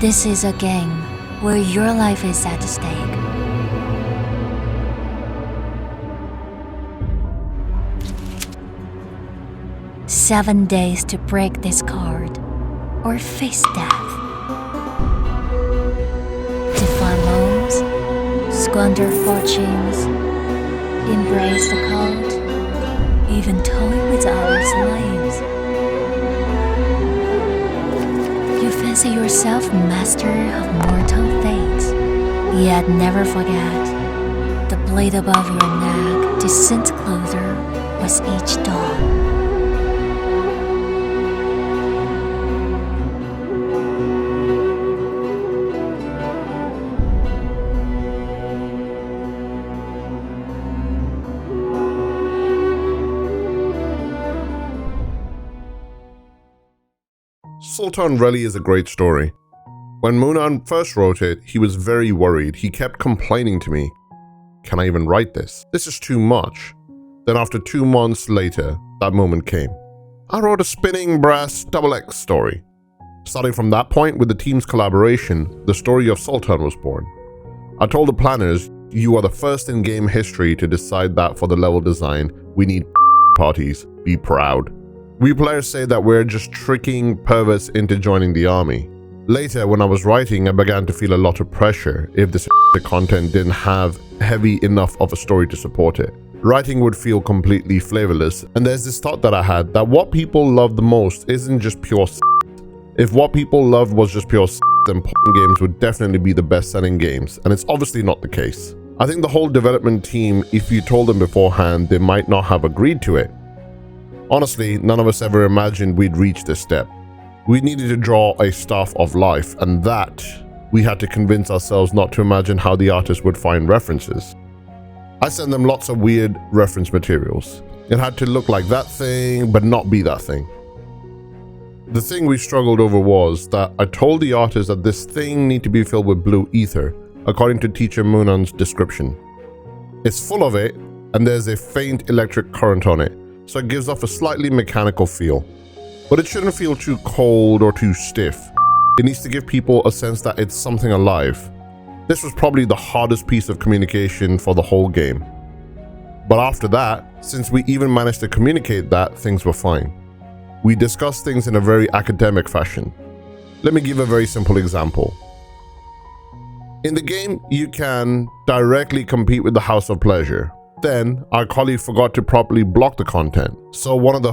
This is a game where your life is at stake. Seven days to break this card or face death. Defy loans, squander fortunes, embrace the cult, even toy with others' lives. You fancy yourself master of mortal fates, yet never forget the blade above your neck descends closer with each dawn. Sultan really is a great story. When Munan first wrote it, he was very worried. He kept complaining to me, "Can I even write this? This is too much." Then after 2 months later, that moment came. I wrote a spinning brass XX story. Starting from that point, with the team's collaboration, the story of Sultan was born. I told the planners, "You are the first in game history to decide that for the level design, we need parties. Be proud." We players say that we're just tricking perverts into joining the army. Later, when I was writing, I began to feel a lot of pressure if this content didn't have heavy enough of a story to support it. Writing would feel completely flavorless, and there's this thought that I had that what people love the most isn't just pure If what people loved was just pure then porn games would definitely be the best-selling games, and it's obviously not the case. I think the whole development team, if you told them beforehand, they might not have agreed to it. Honestly, none of us ever imagined we'd reach this step. We needed to draw a staff of life, and that we had to convince ourselves not to imagine how the artist would find references. I sent them lots of weird reference materials. It had to look like that thing, but not be that thing. The thing we struggled over was that I told the artist that this thing needed to be filled with blue ether, according to teacher Munan's description. It's full of it, and there's a faint electric current on it, so it gives off a slightly mechanical feel. But it shouldn't feel too cold or too stiff. It needs to give people a sense that it's something alive. This was probably the hardest piece of communication for the whole game. But after that, since we even managed to communicate that, things were fine. We discussed things in a very academic fashion. Let me give a very simple example. In the game, you can directly compete with the House of Pleasure. Then, our colleague forgot to properly block the content. So one of the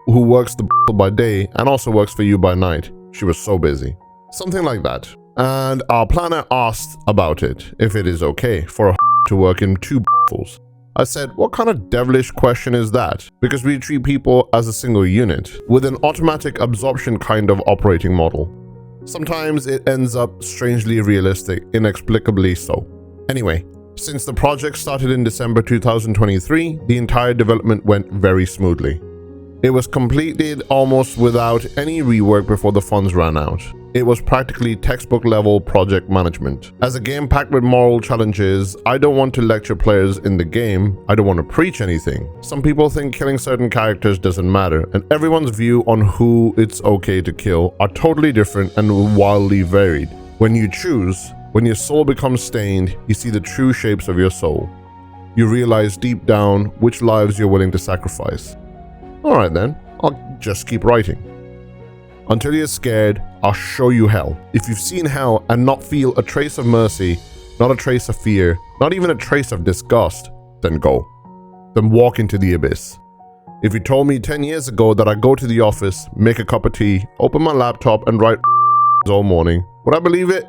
who works the by day and also works for you by night, she was so busy. Something like that. And our planner asked about it, if it is okay for a to work in 2 fools. I said, what kind of devilish question is that? Because we treat people as a single unit, with an automatic absorption kind of operating model. Sometimes it ends up strangely realistic, inexplicably so. Anyway, since the project started in December 2023, the entire development went very smoothly. It was completed almost without any rework before the funds ran out. It was practically textbook level project management. As a game packed with moral challenges, I don't want to lecture players in the game, I don't want to preach anything. Some people think killing certain characters doesn't matter, and everyone's view on who it's okay to kill are totally different and wildly varied. When you choose, when your soul becomes stained, you see the true shapes of your soul. You realize deep down which lives you're willing to sacrifice. Alright then, I'll just keep writing. Until you're scared, I'll show you hell. If you've seen hell and not feel a trace of mercy, not a trace of fear, not even a trace of disgust, then go. Then walk into the abyss. If you told me 10 years ago that I'd go to the office, make a cup of tea, open my laptop and write all morning, would I believe it?